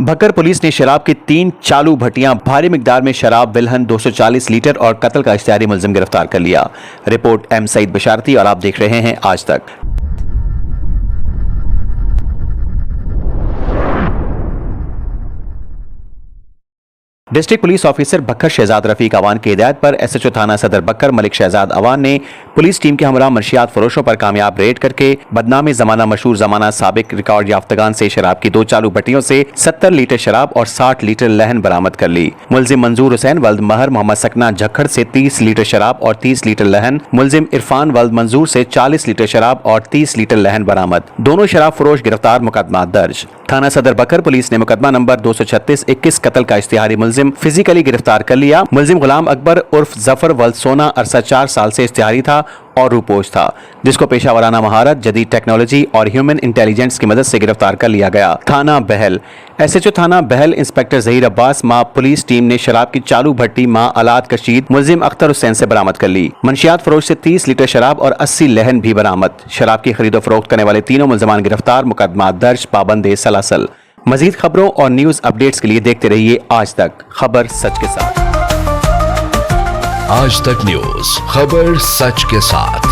Bhakkar police ने शराब की 3 चालू भट्टियां, भारी मिकदार में शराब, विलहन 240 लीटर और कत्ल का इश्तिहारी मुलजिम गिरफ्तार कर लिया। रिपोर्ट एम सईद बशारती और आप देख रहे हैं आज तक। District police officer Bhakkar Shahzad Rafiq Awan की हिदायत पर एसएचओ थाना सदर भक्कर मलिक शहजाद अवान ने पुलिस टीम के हमरा मंशियात फरोशों पर कामयाब रेड करके बदनामी जमाना मशहूर जमाना साबिक रिकॉर्ड याफ्तगान से शराब की 2 चालू भट्टियों से 70 लीटर शराब और 60 लीटर लहन बरामद कर ली। मुलजिम मंजूर हुसैन वल्द महर मोहम्मद सकना झक्खड़ से 30 लीटर शराब और 30 लीटर लहन, मुलजिम इरफान वल्द मंजूर से 40 लीटर शराब और 30 लीटर लहन बरामद। दोनों शराब फरोश गिरफ्तार, मुकदमा दर्ज। थाना सदर बकर पुलिस ने मुकदमा नंबर 236-21 कत्ल का इश्तिहारी मुलजिम फिजिकली गिरफ्तार कर लिया। मुलजिम गुलाम अकबर उर्फ जफर वल्द सोना अरसा 4 साल से इश्तिहारी था और रूपोश था, जिसको पेशावराना महारत, जदीद टेक्नोलॉजी और ह्यूमन इंटेलिजेंस की मदद से गिरफ्तार कर लिया गया। थाना बहल एसएचओ थाना बहल इंस्पेक्टर जहीर अब्बास मां पुलिस टीम ने शराब की चालू भट्टी मां अलाद कशीद मुलजिम अख्तर हुसैन से बरामद कर ली। मंशियात फरोश से 30 लीटर शराब और 80 लहन भी बरामद। शराब की खरीदो फरोख्त करने वाले तीनों मुलजमान गिरफ्तार, मुकदमा दर्ज, पाबंद सलासल। मजीद खबरों और न्यूज अपडेट्स के लिए देखते रहिए आज तक, खबर सच के साथ। आज तक न्यूज, खबर सच के साथ।